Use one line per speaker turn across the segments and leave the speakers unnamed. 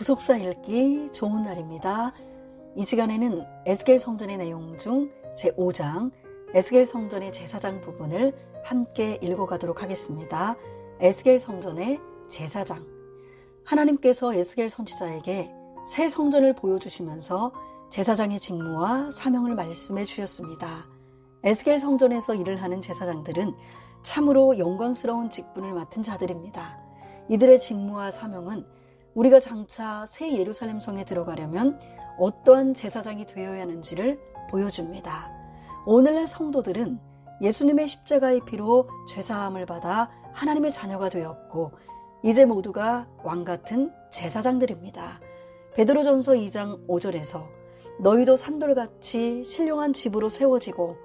구속사 읽기 좋은 날입니다. 이 시간에는 에스겔 성전의 내용 중 제5장 에스겔 성전의 제사장 부분을 함께 읽어가도록 하겠습니다. 에스겔 성전의 제사장. 하나님께서 에스겔 선지자에게 새 성전을 보여주시면서 제사장의 직무와 사명을 말씀해 주셨습니다. 에스겔 성전에서 일을 하는 제사장들은 참으로 영광스러운 직분을 맡은 자들입니다. 이들의 직무와 사명은 우리가 장차 새 예루살렘 성에 들어가려면 어떠한 제사장이 되어야 하는지를 보여줍니다. 오늘날 성도들은 예수님의 십자가의 피로 죄사함을 받아 하나님의 자녀가 되었고 이제 모두가 왕같은 제사장들입니다. 베드로전서 2장 5절에서 너희도 산돌같이 신령한 집으로 세워지고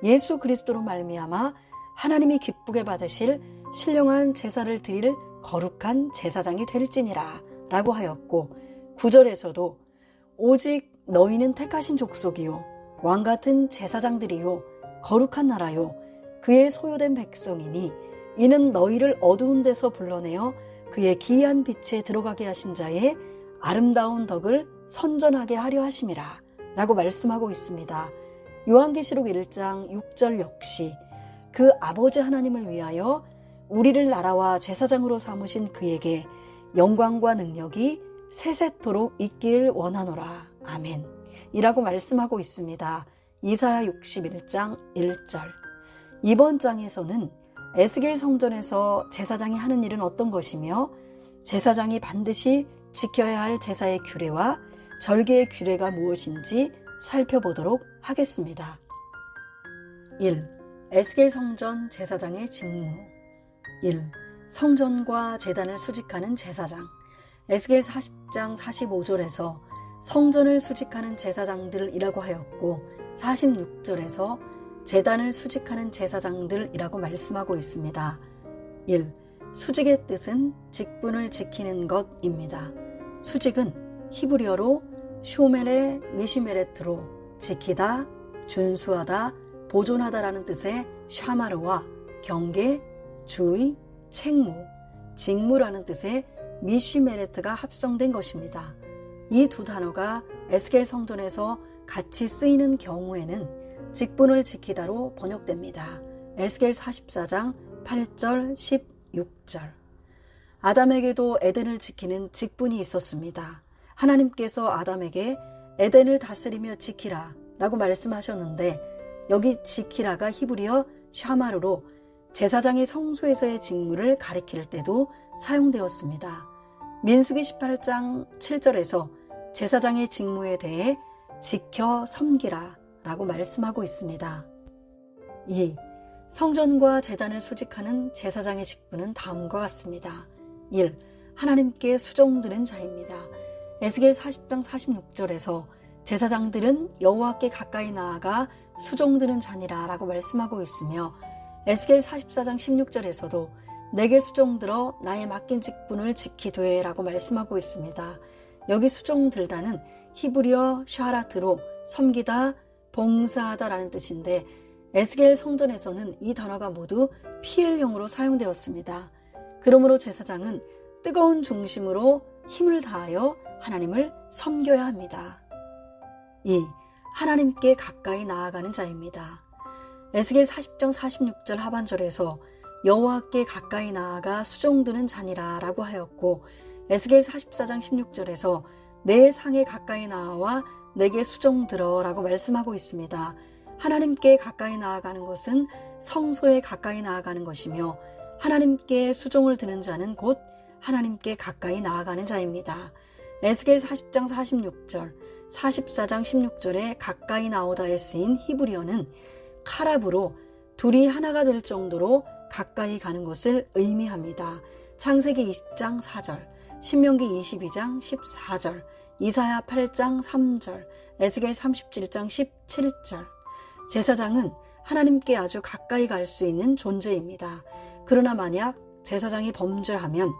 예수 그리스도로 말미암아 하나님이 기쁘게 받으실 신령한 제사를 드릴 거룩한 제사장이 될지니라 라고 하였고 9절에서도 오직 너희는 택하신 족속이요 왕같은 제사장들이요 거룩한 나라요 그의 소유된 백성이니 이는 너희를 어두운 데서 불러내어 그의 기이한 빛에 들어가게 하신 자의 아름다운 덕을 선전하게 하려 하심이라 라고 말씀하고 있습니다. 요한계시록 1장 6절 역시 그 아버지 하나님을 위하여 우리를 나라와 제사장으로 삼으신 그에게 영광과 능력이 세세토록 있기를 원하노라. 아멘. 이라고 말씀하고 있습니다. 이사야 61장 1절. 이번 장에서는 에스겔 성전에서 제사장이 하는 일은 어떤 것이며 제사장이 반드시 지켜야 할 제사의 규례와 절개의 규례가 무엇인지 살펴보도록 하겠습니다. 1. 에스겔 성전 제사장의 직무. 1. 성전과 제단을 수직하는 제사장. 에스겔 40장 45절에서 성전을 수직하는 제사장들이라고 하였고 46절에서 제단을 수직하는 제사장들이라고 말씀하고 있습니다. 1. 수직의 뜻은 직분을 지키는 것입니다. 수직은 히브리어로 쇼메레 미시메레트로 지키다, 준수하다, 보존하다라는 뜻의 샤마르와 경계, 주의, 책무, 직무라는 뜻의 미쉬메레트가 합성된 것입니다. 이 두 단어가 에스겔 성전에서 같이 쓰이는 경우에는 직분을 지키다로 번역됩니다. 에스겔 44장 8절 16절. 아담에게도 에덴을 지키는 직분이 있었습니다. 하나님께서 아담에게 에덴을 다스리며 지키라 라고 말씀하셨는데 여기 지키라가 히브리어 샤마르로 제사장이 성소에서의 직무를 가리킬 때도 사용되었습니다. 민수기 18장 7절에서 제사장의 직무에 대해 지켜 섬기라 라고 말씀하고 있습니다. 2. 성전과 제단을 수직하는 제사장의 직분은 다음과 같습니다. 1. 하나님께 수종드는 자입니다. 에스겔 40장 46절에서 제사장들은 여호와께 가까이 나아가 수종드는 자니라 라고 말씀하고 있으며 에스겔 44장 16절에서도 내게 수종들어 나의 맡긴 직분을 지키되 라고 말씀하고 있습니다. 여기 수종들다는 히브리어 샤라트로 섬기다, 봉사하다 라는 뜻인데 에스겔 성전에서는 이 단어가 모두 PL형으로 사용되었습니다. 그러므로 제사장은 뜨거운 중심으로 힘을 다하여 하나님을 섬겨야 합니다. 2. 하나님께 가까이 나아가는 자입니다. 에스겔 40장 46절 하반절에서 여호와께 가까이 나아가 수종드는 자니라 라고 하였고 에스겔 44장 16절에서 내 상에 가까이 나아와 내게 수종들어 라고 말씀하고 있습니다. 하나님께 가까이 나아가는 것은 성소에 가까이 나아가는 것이며 하나님께 수종을 드는 자는 곧 하나님께 가까이 나아가는 자입니다. 에스겔 40장 46절, 44장 16절에 가까이 나오다에 쓰인 히브리어는 카랍으로 둘이 하나가 될 정도로 가까이 가는 것을 의미합니다. 창세기 20장 4절, 신명기 22장 14절, 이사야 8장 3절, 에스겔 37장 17절. 제사장은 하나님께 아주 가까이 갈 수 있는 존재입니다. 그러나 만약 제사장이 범죄하면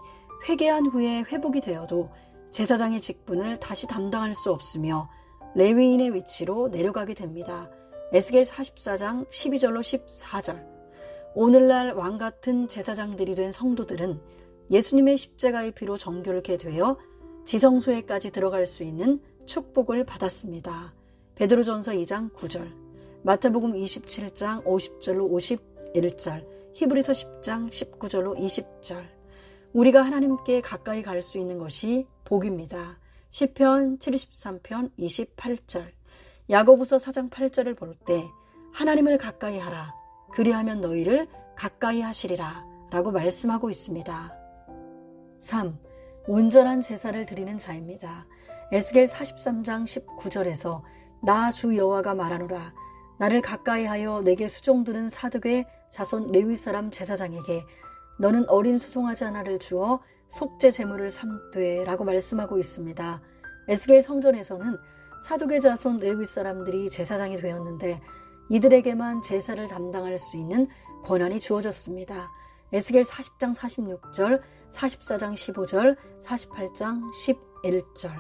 회개한 후에 회복이 되어도 제사장의 직분을 다시 담당할 수 없으며 레위인의 위치로 내려가게 됩니다. 에스겔 44장 12절로 14절. 오늘날 왕같은 제사장들이 된 성도들은 예수님의 십자가의 피로 정결케 되어 지성소에까지 들어갈 수 있는 축복을 받았습니다. 베드로전서 2장 9절, 마태복음 27장 50절로 51절, 히브리서 10장 19절로 20절. 우리가 하나님께 가까이 갈 수 있는 것이 복입니다. 시편 73편 28절, 야고보서 4장 8절을 볼 때 하나님을 가까이 하라, 그리하면 너희를 가까이 하시리라 라고 말씀하고 있습니다. 3. 온전한 제사를 드리는 자입니다. 에스겔 43장 19절에서 나 주 여호와가 말하노라, 나를 가까이하여 내게 수종드는 사독의 자손 레위 사람 제사장에게 너는 어린 수송아지 하나를 주어 속죄 제물을 삼되 라고 말씀하고 있습니다. 에스겔 성전에서는 사독의 자손 레위 사람들이 제사장이 되었는데 이들에게만 제사를 담당할 수 있는 권한이 주어졌습니다. 에스겔 40장 46절, 44장 15절, 48장 11절,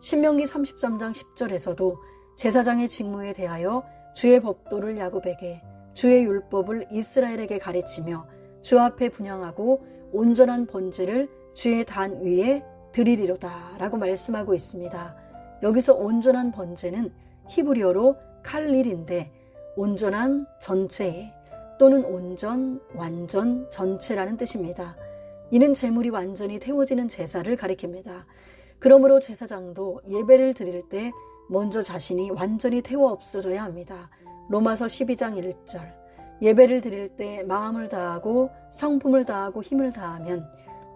신명기 33장 10절에서도 제사장의 직무에 대하여 주의 법도를 야곱에게, 주의 율법을 이스라엘에게 가르치며 주 앞에 분향하고 온전한 번제를 주의 단 위에 드리리로다 라고 말씀하고 있습니다. 여기서 온전한 번제는 히브리어로 칼릴인데 온전한 전체에 또는 온전, 완전, 전체라는 뜻입니다. 이는 제물이 완전히 태워지는 제사를 가리킵니다. 그러므로 제사장도 예배를 드릴 때 먼저 자신이 완전히 태워 없어져야 합니다. 로마서 12장 1절, 예배를 드릴 때 마음을 다하고 성품을 다하고 힘을 다하면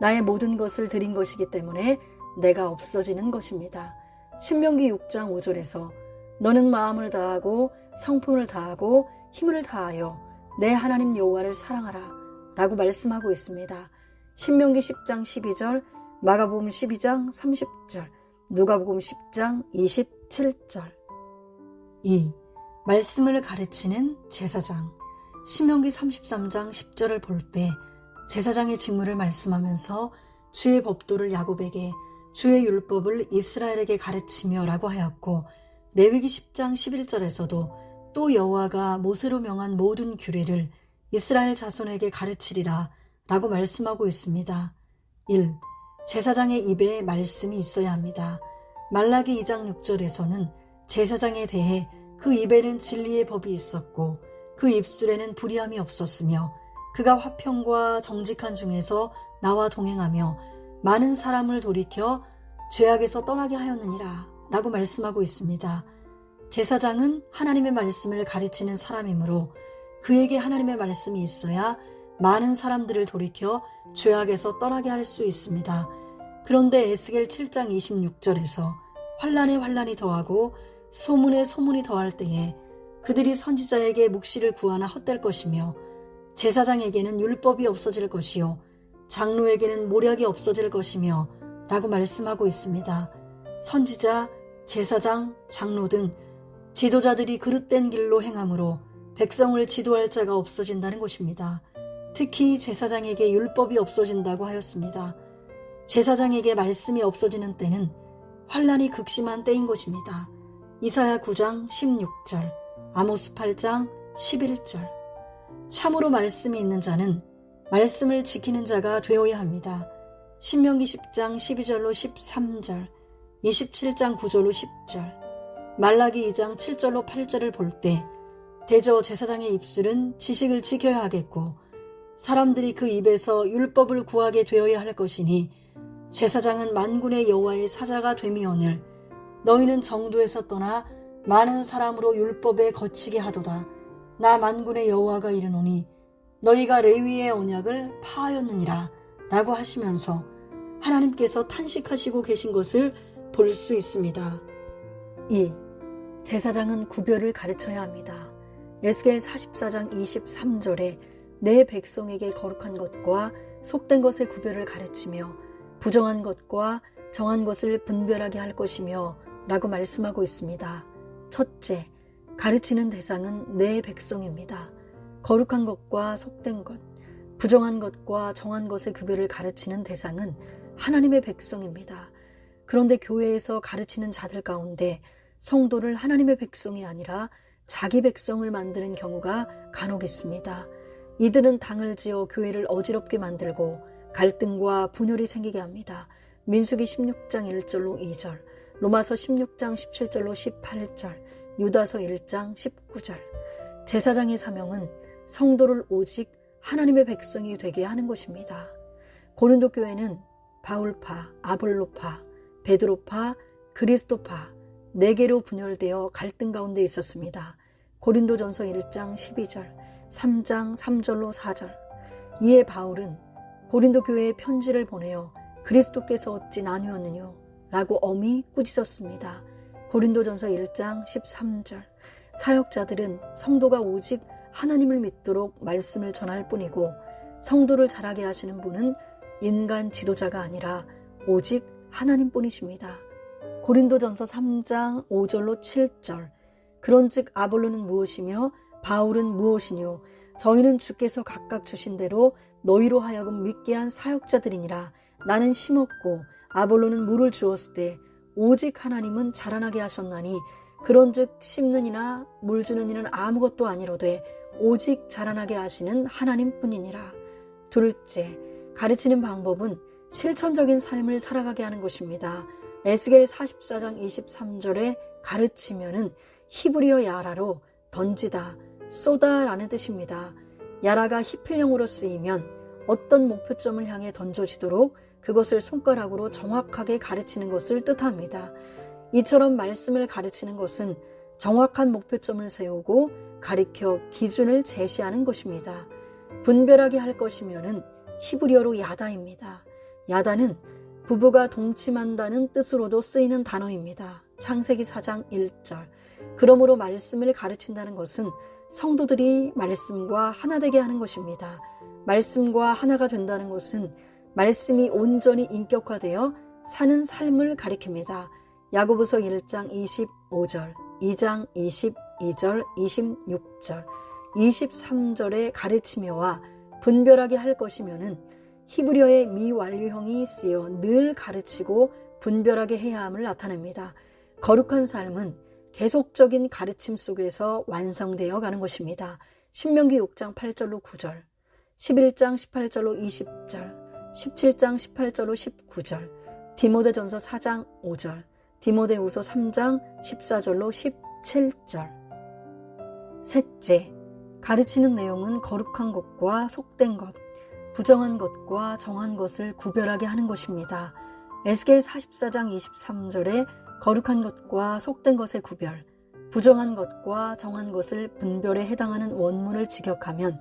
나의 모든 것을 드린 것이기 때문에 내가 없어지는 것입니다. 신명기 6장 5절에서 너는 마음을 다하고 성품을 다하고 힘을 다하여 내 하나님 여호와를 사랑하라 라고 말씀하고 있습니다. 신명기 10장 12절, 마가복음 12장 30절, 누가복음 10장 27절. 2. 말씀을 가르치는 제사장. 신명기 33장 10절을 볼 때 제사장의 직무를 말씀하면서 주의 법도를 야곱에게, 주의 율법을 이스라엘에게 가르치며 라고 하였고, 레위기 10장 11절에서도 또 여호와가 모세로 명한 모든 규례를 이스라엘 자손에게 가르치리라 라고 말씀하고 있습니다. 1. 제사장의 입에 말씀이 있어야 합니다. 말라기 2장 6절에서는 제사장에 대해 그 입에는 진리의 법이 있었고 그 입술에는 불의함이 없었으며 그가 화평과 정직한 중에서 나와 동행하며 많은 사람을 돌이켜 죄악에서 떠나게 하였느니라 라고 말씀하고 있습니다. 제사장은 하나님의 말씀을 가르치는 사람이므로 그에게 하나님의 말씀이 있어야 많은 사람들을 돌이켜 죄악에서 떠나게 할 수 있습니다. 그런데 에스겔 7장 26절에서 환난에 환난이 더하고 소문에 소문이 더할 때에 그들이 선지자에게 묵시를 구하나 헛될 것이며 제사장에게는 율법이 없어질 것이요 장로에게는 모략이 없어질 것이며 라고 말씀하고 있습니다. 선지자, 제사장, 장로 등 지도자들이 그릇된 길로 행함으로 백성을 지도할 자가 없어진다는 것입니다. 특히 제사장에게 율법이 없어진다고 하였습니다. 제사장에게 말씀이 없어지는 때는 환난이 극심한 때인 것입니다. 이사야 9장 16절, 아모스 8장 11절. 참으로 말씀이 있는 자는 말씀을 지키는 자가 되어야 합니다. 신명기 10장 12절로 13절, 27장 9절로 10절, 말라기 2장 7절로 8절을 볼 때 대저 제사장의 입술은 지식을 지켜야 하겠고 사람들이 그 입에서 율법을 구하게 되어야 할 것이니 제사장은 만군의 여호와의 사자가 됨이오늘 너희는 정도에서 떠나 많은 사람으로 율법에 거치게 하도다. 나 만군의 여호와가 이르노니 너희가 레위의 언약을 파하였느니라 라고 하시면서 하나님께서 탄식하시고 계신 것을 볼 수 있습니다. 2. 제사장은 구별을 가르쳐야 합니다. 에스겔 44장 23절에 내 백성에게 거룩한 것과 속된 것의 구별을 가르치며 부정한 것과 정한 것을 분별하게 할 것이며 라고 말씀하고 있습니다. 첫째, 가르치는 대상은 내 백성입니다. 거룩한 것과 속된 것, 부정한 것과 정한 것의 구별을 가르치는 대상은 하나님의 백성입니다. 그런데 교회에서 가르치는 자들 가운데 성도를 하나님의 백성이 아니라 자기 백성을 만드는 경우가 간혹 있습니다. 이들은 당을 지어 교회를 어지럽게 만들고 갈등과 분열이 생기게 합니다. 민수기 16장 1절로 2절, 로마서 16장 17절로 18절, 유다서 1장 19절. 제사장의 사명은 성도를 오직 하나님의 백성이 되게 하는 것입니다. 고린도 교회는 바울파, 아볼로파, 베드로파, 그리스도파 4개로 분열되어 갈등 가운데 있었습니다. 고린도전서 1장 12절, 3장 3절로 4절. 이에 바울은 고린도 교회에 편지를 보내어 그리스도께서 어찌 나뉘었느냐 라고 엄히 꾸짖었습니다. 고린도전서 1장 13절. 사역자들은 성도가 오직 하나님을 믿도록 말씀을 전할 뿐이고 성도를 자라게 하시는 분은 인간 지도자가 아니라 오직 하나님뿐이십니다. 고린도전서 3장 5절로 7절. 그런즉 아볼로는 무엇이며 바울은 무엇이뇨? 저희는 주께서 각각 주신 대로 너희로 하여금 믿게 한 사역자들이니라. 나는 심었고 아볼로는 물을 주었을 때 오직 하나님은 자라나게 하셨나니 그런즉 심는 이나 물 주는 이는 아무것도 아니로되 오직 자라나게 하시는 하나님뿐이니라. 둘째, 가르치는 방법은 실천적인 삶을 살아가게 하는 것입니다. 에스겔 44장 23절에 가르치면은 히브리어 야라로 던지다, 쏘다라는 뜻입니다. 야라가 히필형으로 쓰이면 어떤 목표점을 향해 던져지도록 그것을 손가락으로 정확하게 가르치는 것을 뜻합니다. 이처럼 말씀을 가르치는 것은 정확한 목표점을 세우고 가리켜 기준을 제시하는 것입니다. 분별하게 할 것이면은 히브리어로 야다입니다. 야다는 부부가 동침한다는 뜻으로도 쓰이는 단어입니다. 창세기 4장 1절. 그러므로 말씀을 가르친다는 것은 성도들이 말씀과 하나 되게 하는 것입니다. 말씀과 하나가 된다는 것은 말씀이 온전히 인격화되어 사는 삶을 가리킵니다. 야고보서 1장 25절, 2장 22절, 26절, 23절의 가르치며와 분별하게 할 것이면은 히브리어의 미완료형이 쓰여 늘 가르치고 분별하게 해야 함을 나타냅니다. 거룩한 삶은 계속적인 가르침 속에서 완성되어 가는 것입니다. 신명기 6장 8절로 9절, 11장 18절로 20절, 17장 18절로 19절, 디모데전서 4장 5절, 디모데후서 3장 14절로 17절. 셋째, 가르치는 내용은 거룩한 것과 속된 것, 부정한 것과 정한 것을 구별하게 하는 것입니다. 에스겔 44장 23절에 거룩한 것과 속된 것의 구별, 부정한 것과 정한 것을 분별에 해당하는 원문을 직역하면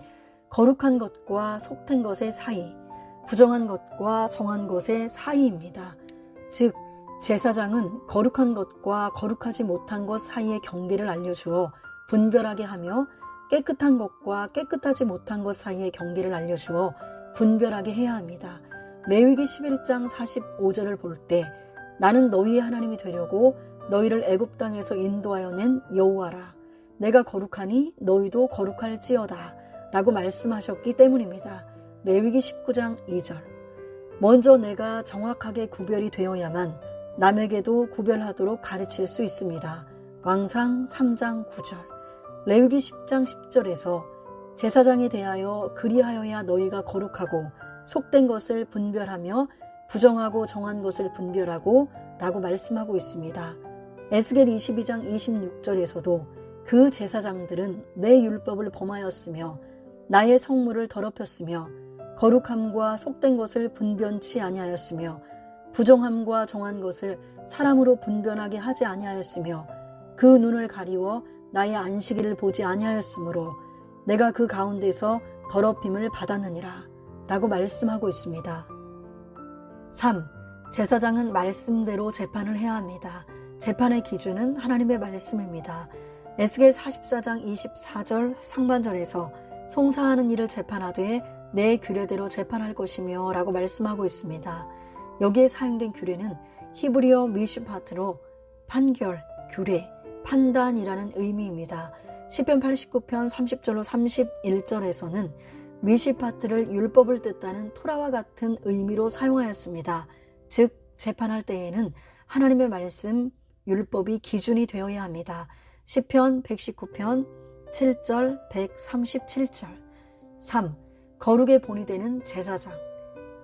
거룩한 것과 속된 것의 사이, 부정한 것과 정한 것의 사이입니다. 즉, 제사장은 거룩한 것과 거룩하지 못한 것 사이의 경계를 알려주어 분별하게 하며 깨끗한 것과 깨끗하지 못한 것 사이의 경계를 알려주어 분별하게 해야 합니다. 레위기 11장 45절을 볼 때 나는 너희의 하나님이 되려고 너희를 애굽 땅에서 인도하여 낸 여호와라. 내가 거룩하니 너희도 거룩할지어다 라고 말씀하셨기 때문입니다. 레위기 19장 2절. 먼저 내가 정확하게 구별이 되어야만 남에게도 구별하도록 가르칠 수 있습니다. 왕상 3장 9절. 레위기 10장 10절에서 제사장에 대하여 그리하여야 너희가 거룩하고 속된 것을 분별하며 부정하고 정한 것을 분별하고 라고 말씀하고 있습니다. 에스겔 22장 26절에서도 그 제사장들은 내 율법을 범하였으며 나의 성물을 더럽혔으며 거룩함과 속된 것을 분변치 아니하였으며 부정함과 정한 것을 사람으로 분변하게 하지 아니하였으며 그 눈을 가리워 나의 안식일을 보지 아니하였으므로 내가 그 가운데서 더럽힘을 받았느니라 라고 말씀하고 있습니다. 3. 제사장은 말씀대로 재판을 해야 합니다. 재판의 기준은 하나님의 말씀입니다. 에스겔 44장 24절 상반절에서 송사하는 일을 재판하되 내 규례대로 재판할 것이며 라고 말씀하고 있습니다. 여기에 사용된 규례는 히브리어 미슈파트로 판결, 규례, 판단이라는 의미입니다. 시편 89편 30절로 31절에서는 미시파트를 율법을 뜻하는 토라와 같은 의미로 사용하였습니다. 즉 재판할 때에는 하나님의 말씀, 율법이 기준이 되어야 합니다. 시편 119편 7절 137절. 3. 거룩의 본이 되는 제사장.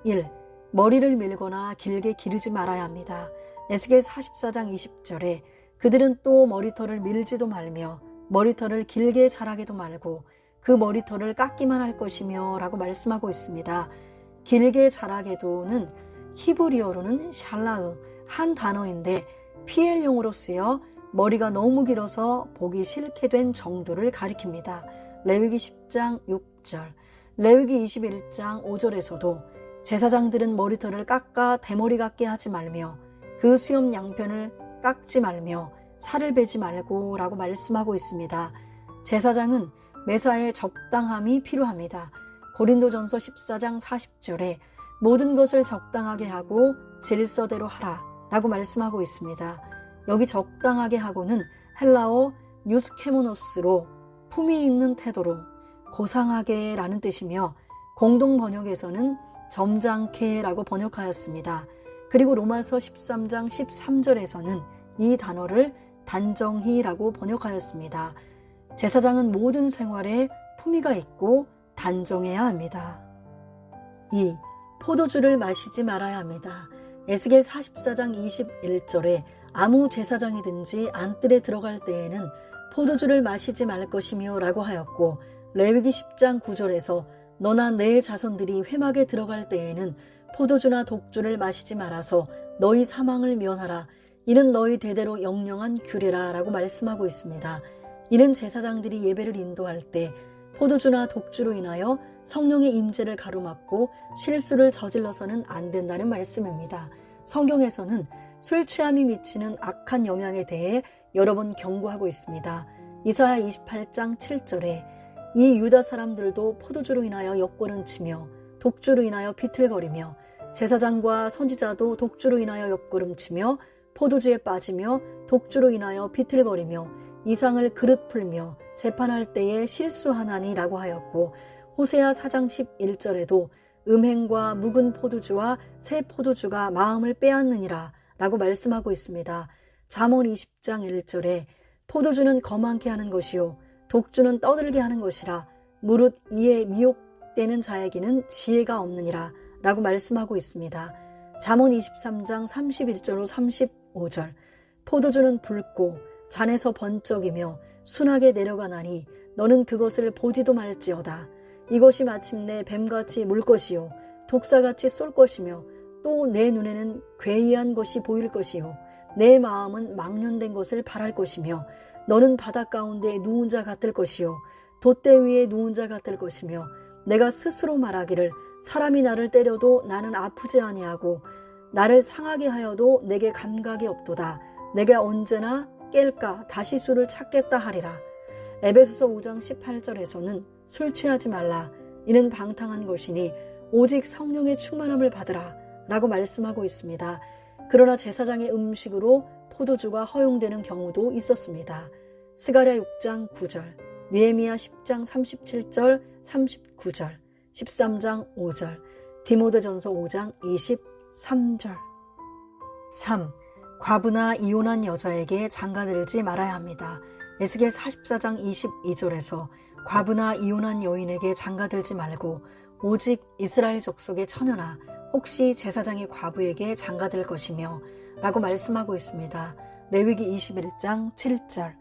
1. 머리를 밀거나 길게 기르지 말아야 합니다. 에스겔 44장 20절에 그들은 또 머리털을 밀지도 말며 머리털을 길게 자라게도 말고 그 머리털을 깎기만 할 것이며 라고 말씀하고 있습니다. 길게 자라게도는 히브리어로는 샬라흐 한 단어인데 PL용으로 쓰여 머리가 너무 길어서 보기 싫게 된 정도를 가리킵니다. 레위기 10장 6절, 레위기 21장 5절에서도 제사장들은 머리털을 깎아 대머리 같게 하지 말며 그 수염 양편을 깎지 말며 살을 베지 말고 라고 말씀하고 있습니다. 제사장은 매사에 적당함이 필요합니다. 고린도전서 14장 40절에 모든 것을 적당하게 하고 질서대로 하라 라고 말씀하고 있습니다. 여기 적당하게 하고는 헬라어 뉴스케모노스로 품위 있는 태도로 고상하게 라는 뜻이며 공동 번역에서는 점잖게 라고 번역하였습니다. 그리고 로마서 13장 13절에서는 이 단어를 단정히 라고 번역하였습니다. 제사장은 모든 생활에 품위가 있고 단정해야 합니다. 2. 포도주를 마시지 말아야 합니다. 에스겔 44장 21절에 아무 제사장이든지 안뜰에 들어갈 때에는 포도주를 마시지 말 것이며 라고 하였고 레위기 10장 9절에서 너나 내 자손들이 회막에 들어갈 때에는 포도주나 독주를 마시지 말아서 너희 사망을 면하라. 이는 너희 대대로 영영한 규례라 라고 말씀하고 있습니다. 이는 제사장들이 예배를 인도할 때 포도주나 독주로 인하여 성령의 임재를 가로막고 실수를 저질러서는 안 된다는 말씀입니다. 성경에서는 술 취함이 미치는 악한 영향에 대해 여러 번 경고하고 있습니다. 이사야 28장 7절에 이 유다 사람들도 포도주로 인하여 옆걸음 치며 독주로 인하여 비틀거리며 제사장과 선지자도 독주로 인하여 옆걸음 치며 포도주에 빠지며 독주로 인하여 비틀거리며 이상을 그릇 풀며 재판할 때에 실수하나니 라고 하였고 호세아 4장 11절에도 음행과 묵은 포도주와 새 포도주가 마음을 빼앗느니라 라고 말씀하고 있습니다. 잠언 20장 1절에 포도주는 거만케 하는 것이요 독주는 떠들게 하는 것이라 무릇 이에 미혹되는 자에게는 지혜가 없느니라 라고 말씀하고 있습니다. 잠언 23장 31절로 35절 포도주는 붉고 잔에서 번쩍이며 순하게 내려가나니 너는 그것을 보지도 말지어다. 이것이 마침내 뱀같이 물 것이요 독사같이 쏠 것이며 또 내 눈에는 괴이한 것이 보일 것이요 내 마음은 망령된 것을 바랄 것이며 너는 바닷 가운데 누운 자 같을 것이요 돛대 위에 누운 자 같을 것이며 내가 스스로 말하기를 사람이 나를 때려도 나는 아프지 아니하고 나를 상하게 하여도 내게 감각이 없도다. 내가 언제나 깰까 다시 술을 찾겠다 하리라. 에베소서 5장 18절에서는 술 취하지 말라. 이는 방탕한 것이니 오직 성령의 충만함을 받으라 라고 말씀하고 있습니다. 그러나 제사장의 음식으로 포도주가 허용되는 경우도 있었습니다. 스가랴 6장 9절, 느헤미야 10장 37절 39절, 13장 5절, 디모데전서 5장 23절. 3. 과부나 이혼한 여자에게 장가들지 말아야 합니다. 에스겔 44장 22절에서 과부나 이혼한 여인에게 장가들지 말고 오직 이스라엘 족속의 처녀나 혹시 제사장의 과부에게 장가들 것이며 라고 말씀하고 있습니다. 레위기 21장 7절,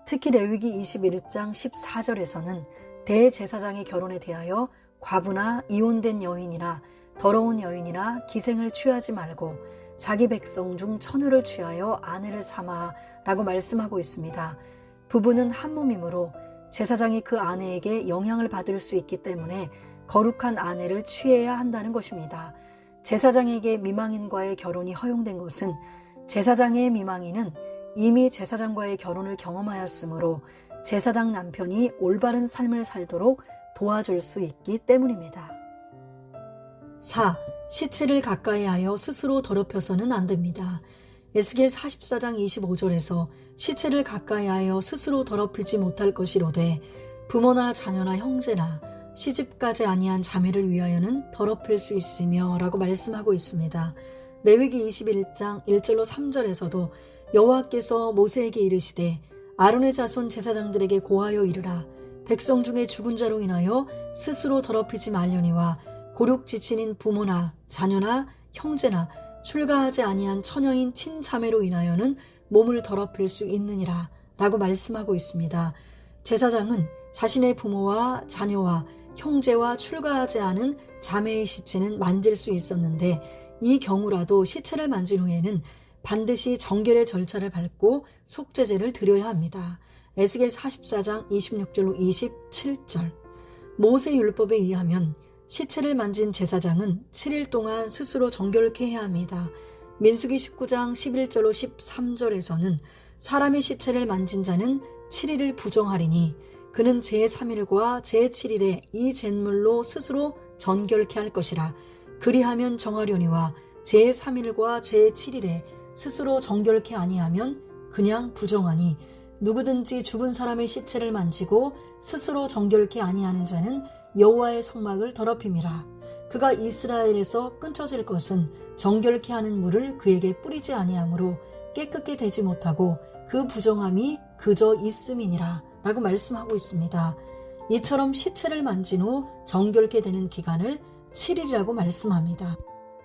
특히 레위기 21장 14절에서는 대제사장의 결혼에 대하여 과부나 이혼된 여인이나 더러운 여인이나 기생을 취하지 말고 자기 백성 중 처녀를 취하여 아내를 삼아 라고 말씀하고 있습니다. 부부는 한 몸이므로 제사장이 그 아내에게 영향을 받을 수 있기 때문에 거룩한 아내를 취해야 한다는 것입니다. 제사장에게 미망인과의 결혼이 허용된 것은 제사장의 미망인은 이미 제사장과의 결혼을 경험하였으므로 제사장 남편이 올바른 삶을 살도록 도와줄 수 있기 때문입니다. 4. 시체를 가까이 하여 스스로 더럽혀서는 안 됩니다. 에스겔 44장 25절에서 시체를 가까이 하여 스스로 더럽히지 못할 것이로되 부모나 자녀나 형제나 시집가지 아니한 자매를 위하여는 더럽힐 수 있으며 라고 말씀하고 있습니다. 레위기 21장 1절로 3절에서도 여호와께서 모세에게 이르시되 아론의 자손 제사장들에게 고하여 이르라. 백성 중에 죽은 자로 인하여 스스로 더럽히지 말려니와 고륙지친인 부모나 자녀나 형제나 출가하지 아니한 처녀인 친자매로 인하여는 몸을 더럽힐 수 있느니라 라고 말씀하고 있습니다. 제사장은 자신의 부모와 자녀와 형제와 출가하지 않은 자매의 시체는 만질 수 있었는데 이 경우라도 시체를 만진 후에는 반드시 정결의 절차를 밟고 속죄제를 드려야 합니다. 에스겔 44장 26절로 27절. 모세 율법에 의하면 시체를 만진 제사장은 7일 동안 스스로 정결케 해야 합니다. 민수기 19장 11절로 13절에서는 사람의 시체를 만진 자는 7일을 부정하리니 그는 제3일과 제7일에 이 잿물로 스스로 정결케 할 것이라. 그리하면 정하려니와 제3일과 제7일에 스스로 정결케 아니하면 그냥 부정하니 누구든지 죽은 사람의 시체를 만지고 스스로 정결케 아니하는 자는 여호와의 성막을 더럽힘이라. 그가 이스라엘에서 끊쳐질 것은 정결케 하는 물을 그에게 뿌리지 아니하므로 깨끗게 되지 못하고 그 부정함이 그저 있음이니라 라고 말씀하고 있습니다. 이처럼 시체를 만진 후 정결케 되는 기간을 7일이라고 말씀합니다.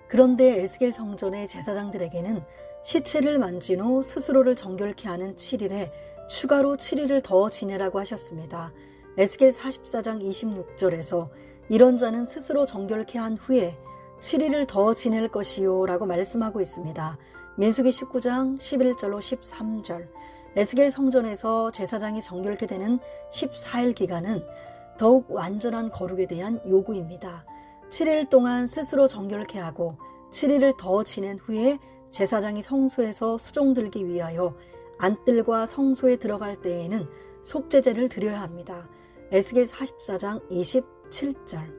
그런데 에스겔 성전의 제사장들에게는 시체를 만진 후 스스로를 정결케 하는 7일에 추가로 7일을 더 지내라고 하셨습니다. 에스겔 44장 26절에서 이런 자는 스스로 정결케 한 후에 7일을 더 지낼 것이요 라고 말씀하고 있습니다. 민수기 19장 11절로 13절. 에스겔 성전에서 제사장이 정결케 되는 14일 기간은 더욱 완전한 거룩에 대한 요구입니다. 7일 동안 스스로 정결케 하고 7일을 더 지낸 후에 제사장이 성소에서 수종 들기 위하여 안뜰과 성소에 들어갈 때에는 속죄제를 드려야 합니다. 에스겔 44장 27절.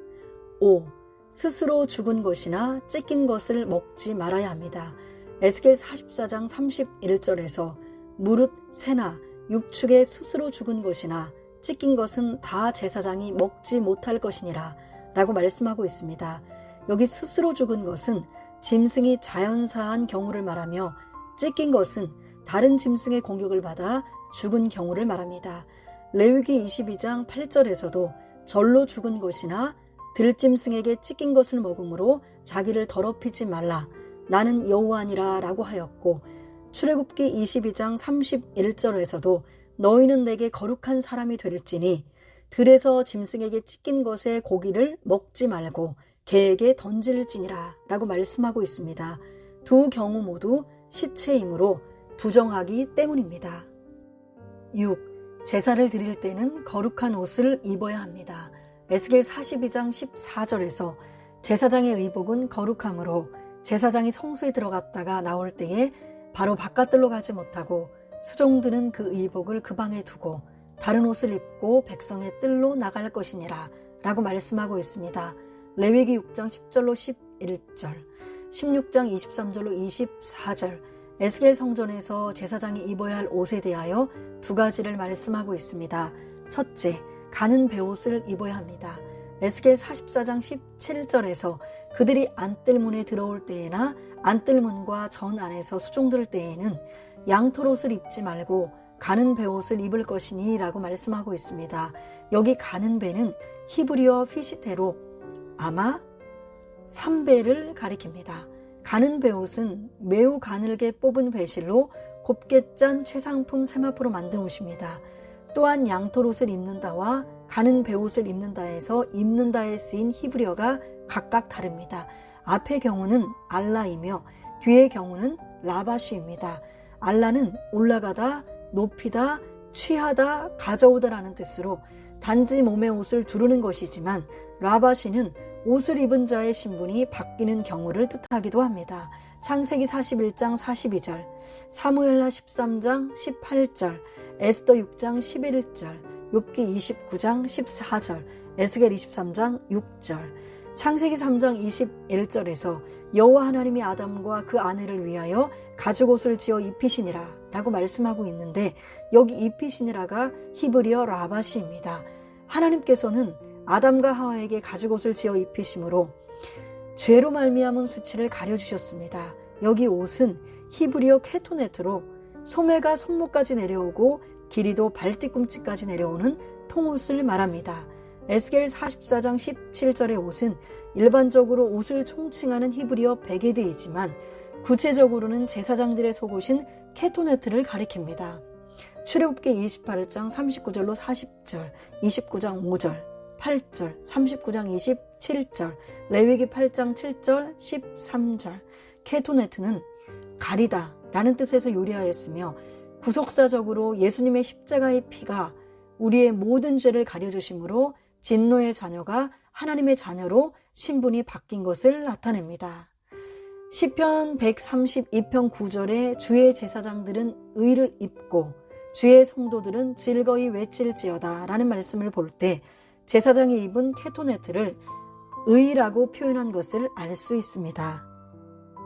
5. 스스로 죽은 것이나 찢긴 것을 먹지 말아야 합니다. 에스겔 44장 31절에서 무릇 새나 육축에 스스로 죽은 것이나 찢긴 것은 다 제사장이 먹지 못할 것이니라 라고 말씀하고 있습니다. 여기 스스로 죽은 것은 짐승이 자연사한 경우를 말하며 찢긴 것은 다른 짐승의 공격을 받아 죽은 경우를 말합니다. 레위기 22장 8절에서도 절로 죽은 것이나 들짐승에게 찢긴 것을 먹음으로 자기를 더럽히지 말라. 나는 여호와니라 라고 하였고 출애굽기 22장 31절에서도 너희는 내게 거룩한 사람이 될지니 들에서 짐승에게 찢긴 것의 고기를 먹지 말고 개에게 던질지니라 라고 말씀하고 있습니다. 두 경우 모두 시체이므로 부정하기 때문입니다. 6. 제사를 드릴 때는 거룩한 옷을 입어야 합니다. 에스겔 42장 14절에서 제사장의 의복은 거룩함으로 제사장이 성소에 들어갔다가 나올 때에 바로 바깥들로 가지 못하고 수종들은 그 의복을 그 방에 두고 다른 옷을 입고 백성의 뜰로 나갈 것이니라 라고 말씀하고 있습니다. 레위기 6장 10절로 11절, 16장 23절로 24절, 에스겔 성전에서 제사장이 입어야 할 옷에 대하여 두 가지를 말씀하고 있습니다. 첫째, 가는 베옷을 입어야 합니다. 에스겔 44장 17절에서 그들이 안뜰문에 들어올 때에나 안뜰문과 전 안에서 수종들 때에는 양털옷을 입지 말고 가는 베옷을 입을 것이니 라고 말씀하고 있습니다. 여기 가는 베는 히브리어 피시테로 아마 3배를 가리킵니다. 가는 베옷은 매우 가늘게 뽑은 배실로 곱게 짠 최상품 세마포로 만든 옷입니다. 또한 양털옷을 입는다와 가는 베옷을 입는다에서 입는다에 쓰인 히브리어가 각각 다릅니다. 앞의 경우는 알라이며 뒤의 경우는 라바시입니다. 알라는 올라가다, 높이다, 취하다, 가져오다라는 뜻으로 단지 몸에 옷을 두르는 것이지만 라바시는 옷을 입은 자의 신분이 바뀌는 경우를 뜻하기도 합니다. 창세기 41장 42절, 사무엘하 13장 18절, 에스더 6장 11절, 욥기 29장 14절, 에스겔 23장 6절, 창세기 3장 21절에서 여호와 하나님이 아담과 그 아내를 위하여 가죽옷을 지어 입히시니라 라고 말씀하고 있는데 여기 입히시니라가 히브리어 라바시입니다. 하나님께서는 아담과 하와에게 가죽옷을 지어 입히심으로 죄로 말미암은 수치를 가려주셨습니다. 여기 옷은 히브리어 케토네트로 소매가 손목까지 내려오고 길이도 발뒤꿈치까지 내려오는 통옷을 말합니다. 에스겔 44장 17절의 옷은 일반적으로 옷을 총칭하는 히브리어 베게드이지만 구체적으로는 제사장들의 속옷인 케토네트를 가리킵니다. 출애굽기 28장 39절로 40절, 29장 5절, 8절, 39장 27절, 레위기 8장 7절, 13절. 케토네트는 가리다 라는 뜻에서 요리하였으며 구속사적으로 예수님의 십자가의 피가 우리의 모든 죄를 가려주심으로 진노의 자녀가 하나님의 자녀로 신분이 바뀐 것을 나타냅니다. 시편 132편 9절에 주의 제사장들은 의를 입고 주의 성도들은 즐거이 외칠지어다 라는 말씀을 볼 때 제사장이 입은 케토네트를 의라고 표현한 것을 알 수 있습니다.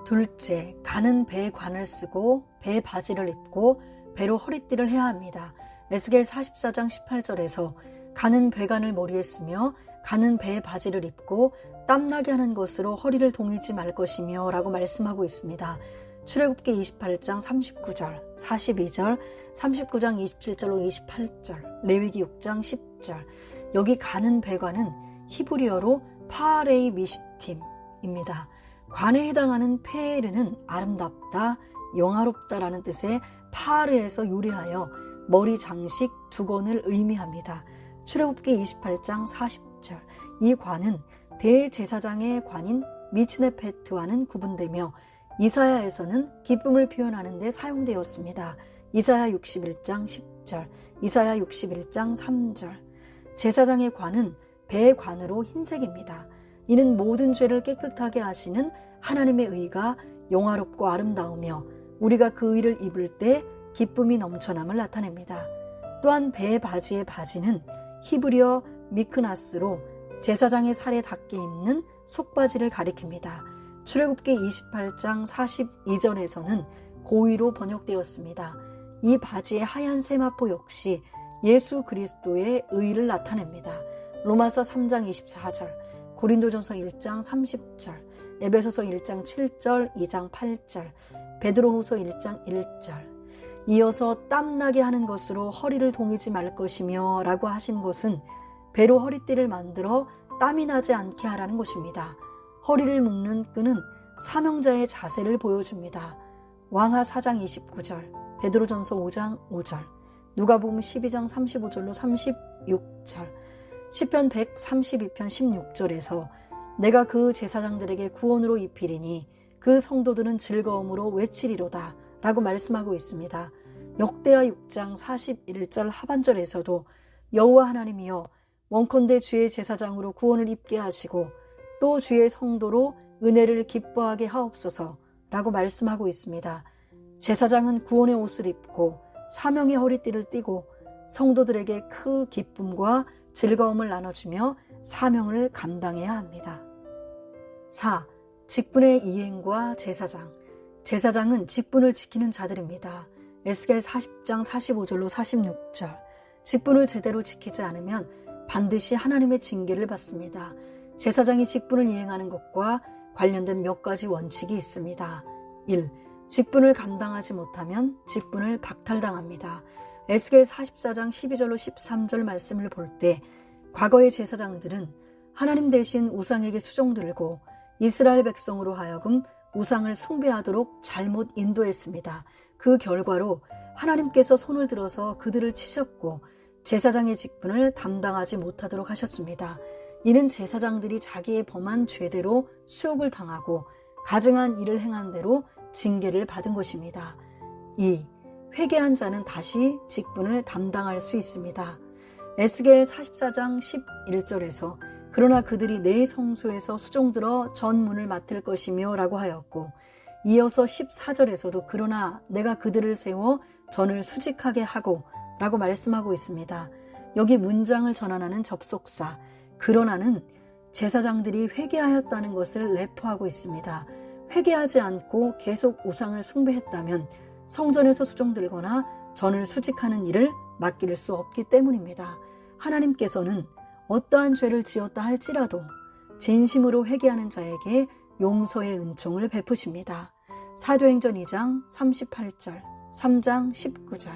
둘째, 가는 배에 관을 쓰고 배 바지를 입고 배로 허리띠를 해야 합니다. 에스겔 44장 18절에서 가는 배관을 머리에 쓰며 가는 배에 바지를 입고 땀나게 하는 것으로 허리를 동이지 말 것이며 라고 말씀하고 있습니다. 출애굽기 28장 39절, 42절, 39장 27절로 28절, 레위기 6장 10절. 여기 가는 배관은 히브리어로 파레이 미시팀입니다. 관에 해당하는 페르는 아름답다, 영화롭다라는 뜻의 파르에서 유래하여 머리 장식 두건을 의미합니다. 출애굽기 28장 40절. 이 관은 대제사장의 관인 미츠네페트와는 구분되며 이사야에서는 기쁨을 표현하는 데 사용되었습니다. 이사야 61장 10절, 이사야 61장 3절. 제사장의 관은 배의 관으로 흰색입니다. 이는 모든 죄를 깨끗하게 하시는 하나님의 의가 영화롭고 아름다우며 우리가 그 의를 입을 때 기쁨이 넘쳐남을 나타냅니다. 또한 배의 바지의 바지는 히브리어 미크나스로 제사장의 살에 닿게 입는 속바지를 가리킵니다. 출애굽기 28장 42절에서는 고의로 번역되었습니다. 이 바지의 하얀 세마포 역시 예수 그리스도의 의를 나타냅니다. 로마서 3장 24절, 고린도전서 1장 30절, 에베소서 1장 7절, 2장 8절, 베드로후서 1장 1절. 이어서 땀나게 하는 것으로 허리를 동이지 말 것이며 라고 하신 것은 배로 허리띠를 만들어 땀이 나지 않게 하라는 것입니다. 허리를 묶는 끈은 사명자의 자세를 보여줍니다. 왕하 4장 29절, 베드로전서 5장 5절, 누가복음 12장 35절로 36절, 시편 132편 16절에서 내가 그 제사장들에게 구원으로 입히리니 그 성도들은 즐거움으로 외치리로다 라고 말씀하고 있습니다. 역대하 6장 41절 하반절에서도 여호와 하나님이여 원컨대 주의 제사장으로 구원을 입게 하시고 또 주의 성도로 은혜를 기뻐하게 하옵소서 라고 말씀하고 있습니다. 제사장은 구원의 옷을 입고 사명의 허리띠를 띠고 성도들에게 큰 기쁨과 즐거움을 나눠주며 사명을 감당해야 합니다. 4. 직분의 이행과 제사장. 제사장은 직분을 지키는 자들입니다. 에스겔 40장 45절로 46절. 직분을 제대로 지키지 않으면 반드시 하나님의 징계를 받습니다. 제사장이 직분을 이행하는 것과 관련된 몇 가지 원칙이 있습니다. 1. 직분을 감당하지 못하면 직분을 박탈당합니다. 에스겔 44장 12절로 13절 말씀을 볼 때 과거의 제사장들은 하나님 대신 우상에게 수종 들고 이스라엘 백성으로 하여금 우상을 숭배하도록 잘못 인도했습니다. 그 결과로 하나님께서 손을 들어서 그들을 치셨고 제사장의 직분을 담당하지 못하도록 하셨습니다. 이는 제사장들이 자기의 범한 죄대로 수욕을 당하고 가증한 일을 행한 대로 징계를 받은 것입니다. 2. 회개한 자는 다시 직분을 담당할 수 있습니다. 에스겔 44장 11절에서 그러나 그들이 내 성소에서 수종들어 전문을 맡을 것이며 라고 하였고 이어서 14절에서도 그러나 내가 그들을 세워 전을 수직하게 하고 라고 말씀하고 있습니다. 여기 문장을 전환하는 접속사 그러나는 제사장들이 회개하였다는 것을 내포하고 있습니다. 회개하지 않고 계속 우상을 숭배했다면 성전에서 수종들거나 전을 수직하는 일을 맡길 수 없기 때문입니다. 하나님께서는 어떠한 죄를 지었다 할지라도 진심으로 회개하는 자에게 용서의 은총을 베푸십니다. 사도행전 2장 38절, 3장 19절,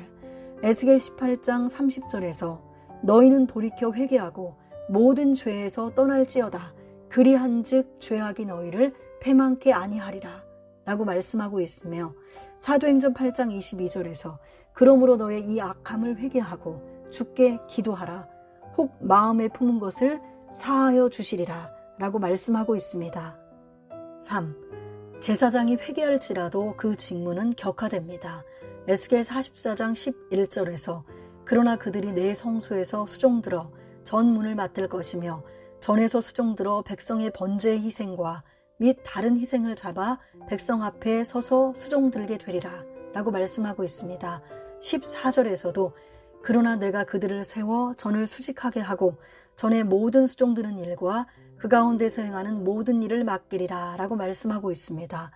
에스겔 18장 30절에서 너희는 돌이켜 회개하고 모든 죄에서 떠날지어다. 그리한즉 죄악이 너희를 패망케 아니하리라 라고 말씀하고 있으며, 사도행전 8장 22절에서 그러므로 너의 이 악함을 회개하고 주께 기도하라. 혹 마음에 품은 것을 사하여 주시리라 라고 말씀하고 있습니다. 3. 제사장이 회개할지라도 그 직무는 격하됩니다. 에스겔 44장 11절에서 그러나 그들이 내 성소에서 수종들어 전문을 맡을 것이며 전에서 수종들어 백성의 번제의 희생과 및 다른 희생을 잡아 백성 앞에 서서 수종들게 되리라 라고 말씀하고 있습니다. 14절에서도 그러나 내가 그들을 세워 전을 수직하게 하고 전의 모든 수종드는 일과 그 가운데서 행하는 모든 일을 맡기리라 라고 말씀하고 있습니다.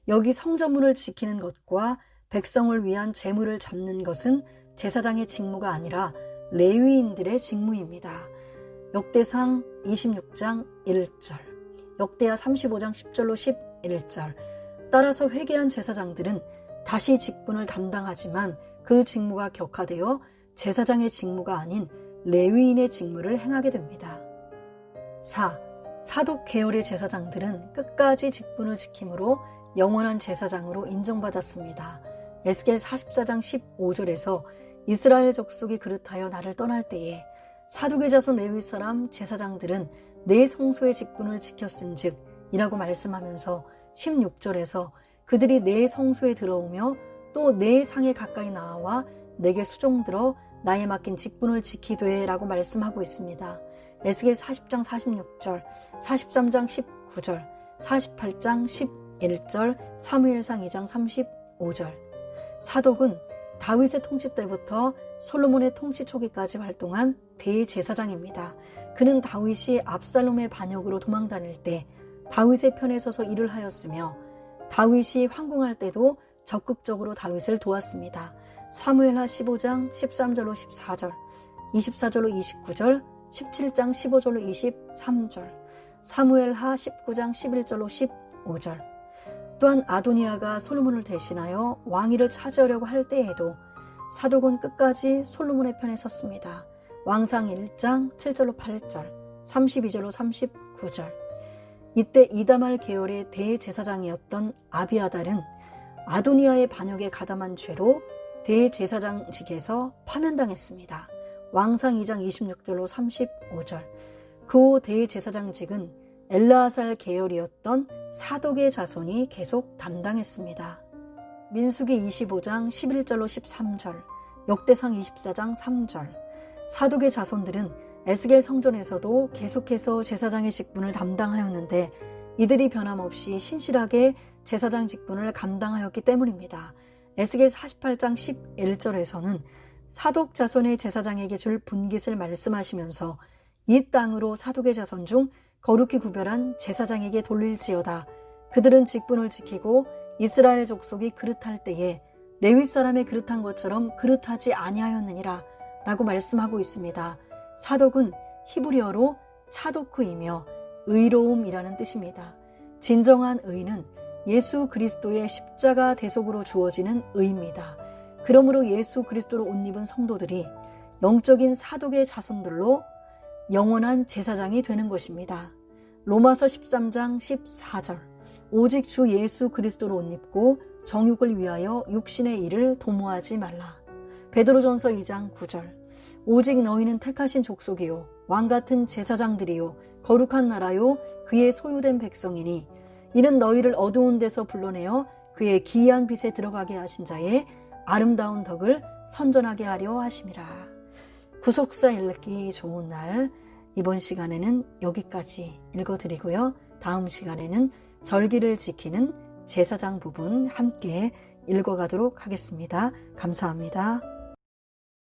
여기 성전문을 지키는 것과 백성을 위한 제물을 잡는 것은 제사장의 직무가 아니라 레위인들의 직무입니다. 역대상 26장 1절, 역대하 35장 10절로 11절. 따라서 회개한 제사장들은 다시 직분을 담당하지만 그 직무가 격화되어 제사장의 직무가 아닌 레위인의 직무를 행하게 됩니다. 4. 사독 계열의 제사장들은 끝까지 직분을 지킴으로 영원한 제사장으로 인정받았습니다. 에스겔 44장 15절에서 이스라엘 족속이 그릇하여 나를 떠날 때에 사독의 자손 레위 사람 제사장들은 내 성소의 직분을 지켰은즉 이라고 말씀하면서 16절에서 그들이 내 성소에 들어오며 또 내 상에 가까이 나와 내게 수종들어 나에 맡긴 직분을 지키되 라고 말씀하고 있습니다. 에스겔 40장 46절, 43장 19절, 48장 11절, 사무엘상 2장 35절. 사독은 다윗의 통치 때부터 솔로몬의 통치 초기까지 활동한 대제사장입니다. 그는 다윗이 압살롬의 반역으로 도망다닐 때 다윗의 편에 서서 일을 하였으며 다윗이 황궁할 때도 적극적으로 다윗을 도왔습니다. 사무엘하 15장 13절로 14절, 24절로 29절, 17장 15절로 23절, 사무엘하 19장 11절로 15절. 또한 아도니아가 솔로몬을 대신하여 왕위를 차지하려고 할 때에도 사독은 끝까지 솔로몬의 편에 섰습니다. 왕상 1장 7절로 8절, 32절로 39절. 이때 이다말 계열의 대제사장이었던 아비아달은 아도니아의 반역에 가담한 죄로 대제사장직에서 파면당했습니다. 왕상 2장 26절로 35절. 그 후 대제사장직은 엘르아살 계열이었던 사독의 자손이 계속 담당했습니다. 민수기 25장 11절로 13절, 역대상 24장 3절. 사독의 자손들은 에스겔 성전에서도 계속해서 제사장의 직분을 담당하였는데 이들이 변함없이 신실하게 제사장 직분을 감당하였기 때문입니다. 에스겔 48장 11절에서는 사독 자손의 제사장에게 줄 분깃을 말씀하시면서 이 땅으로 사독의 자손 중 거룩히 구별한 제사장에게 돌릴지어다. 그들은 직분을 지키고 이스라엘 족속이 그릇할 때에 레위 사람의 그릇한 것처럼 그릇하지 아니하였느니라 라고 말씀하고 있습니다. 사독은 히브리어로 차도크이며 의로움이라는 뜻입니다. 진정한 의는 예수 그리스도의 십자가 대속으로 주어지는 의입니다. 그러므로 예수 그리스도로 옷 입은 성도들이 영적인 사독의 자손들로 영원한 제사장이 되는 것입니다. 로마서 13장 14절. 오직 주 예수 그리스도로 옷 입고 정욕을 위하여 육신의 일을 도모하지 말라. 베드로전서 2장 9절. 오직 너희는 택하신 족속이요 왕같은 제사장들이요 거룩한 나라요 그의 소유된 백성이니 이는 너희를 어두운 데서 불러내어 그의 기이한 빛에 들어가게 하신 자의 아름다운 덕을 선전하게 하려 하심이라. 구속사 읽기 좋은 날, 이번 시간에는 여기까지 읽어드리고요. 다음 시간에는 절기를 지키는 제사장 부분 함께 읽어가도록 하겠습니다. 감사합니다.